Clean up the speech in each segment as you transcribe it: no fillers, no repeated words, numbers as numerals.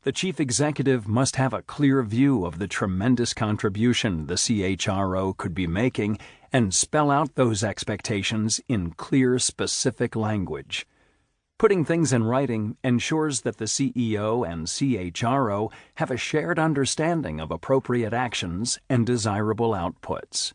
The chief executive must have a clear view of the tremendous contribution the CHRO could be making and spell out those expectations in clear, specific language. Putting things in writing ensures that the CEO and CHRO have a shared understanding of appropriate actions and desirable outputs.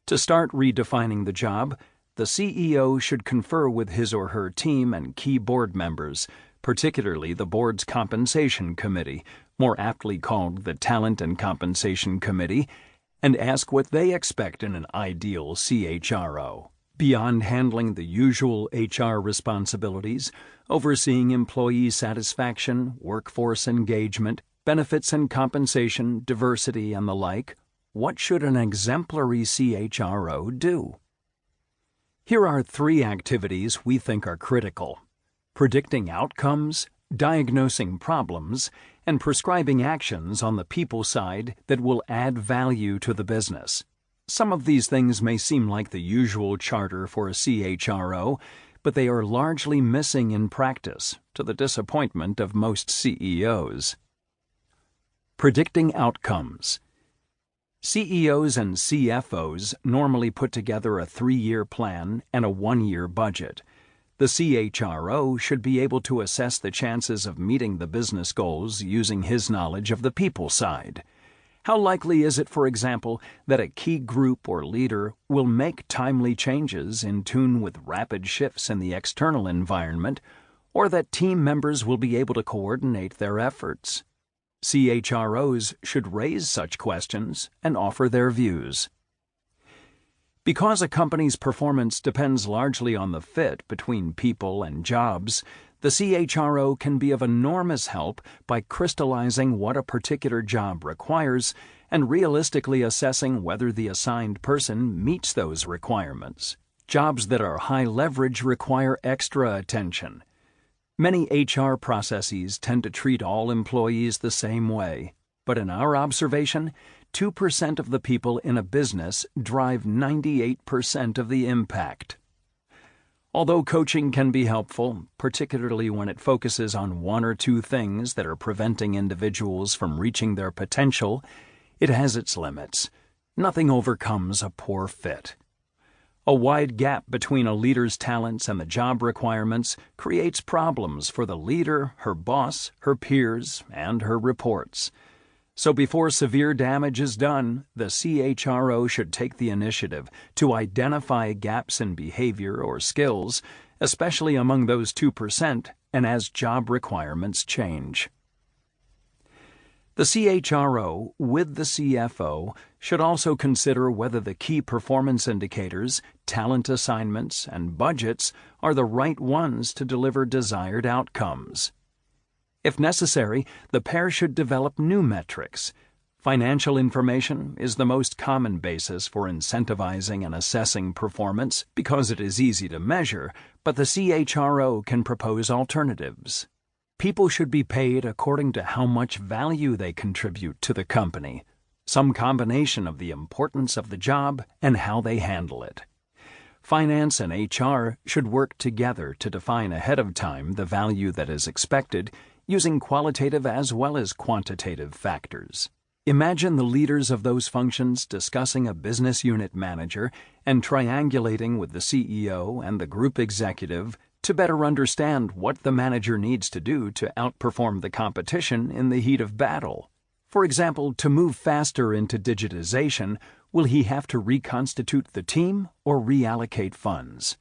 To start redefining the job, the CEO should confer with his or her team and key board members, particularly the board's Compensation Committee, more aptly called the Talent and Compensation Committee, and ask what they expect in an ideal CHRO. Beyond handling the usual HR responsibilities, overseeing employee satisfaction, workforce engagement, benefits and compensation, diversity, and the like, what should an exemplary CHRO do? Here are 3 activities we think are critical: predicting outcomes, diagnosing problems, and prescribing actions on the people side that will add value to the business. Some of these things may seem like the usual charter for a CHRO, but they are largely missing in practice, to the disappointment of most CEOs. Predicting outcomes. CEOs and CFOs normally put together a 3-year plan and a 1-year budget. The CHRO should be able to assess the chances of meeting the business goals using his knowledge of the people side. How likely is it, for example, that a key group or leader will make timely changes in tune with rapid shifts in the external environment, or that team members will be able to coordinate their efforts? CHROs should raise such questions and offer their views. Because a company's performance depends largely on the fit between people and jobs, the CHRO can be of enormous help by crystallizing what a particular job requires and realistically assessing whether the assigned person meets those requirements. Jobs that are high leverage require extra attention. Many HR processes tend to treat all employees the same way, but in our observation, 2% of the people in a business drive 98% of the impact. Although coaching can be helpful, particularly when it focuses on 1 or 2 things that are preventing individuals from reaching their potential, it has its limits. Nothing overcomes a poor fit. A wide gap between a leader's talents and the job requirements creates problems for the leader, her boss, her peers, and her reports. So before severe damage is done, the CHRO should take the initiative to identify gaps in behavior or skills, especially among those 2% and as job requirements change. The CHRO, with the CFO, should also consider whether the key performance indicators, talent assignments, and budgets are the right ones to deliver desired outcomes. If necessary, the pair should develop new metrics. Financial information is the most common basis for incentivizing and assessing performance because it is easy to measure, but the CHRO can propose alternatives. People should be paid according to how much value they contribute to the company, some combination of the importance of the job and how they handle it. Finance and HR should work together to define ahead of time the value that is expected, using qualitative as well as quantitative factors. Imagine the leaders of those functions discussing a business unit manager and triangulating with the CEO and the group executive to better understand what the manager needs to do to outperform the competition in the heat of battle. For example, to move faster into digitization, will he have to reconstitute the team or reallocate funds?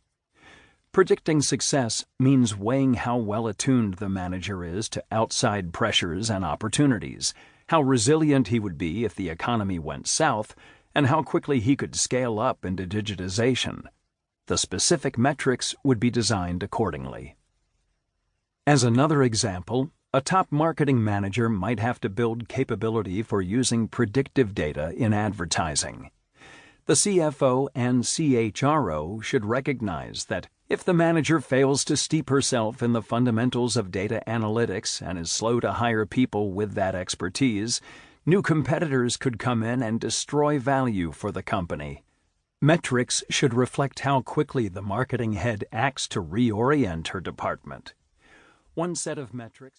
Predicting success means weighing how well attuned the manager is to outside pressures and opportunities, how resilient he would be if the economy went south, and how quickly he could scale up into digitization. The specific metrics would be designed accordingly. As another example, a top marketing manager might have to build capability for using predictive data in advertising. The CFO and CHRO should recognize that if the manager fails to steep herself in the fundamentals of data analytics and is slow to hire people with that expertise, new competitors could come in and destroy value for the company. Metrics should reflect how quickly the marketing head acts to reorient her department. One set of metrics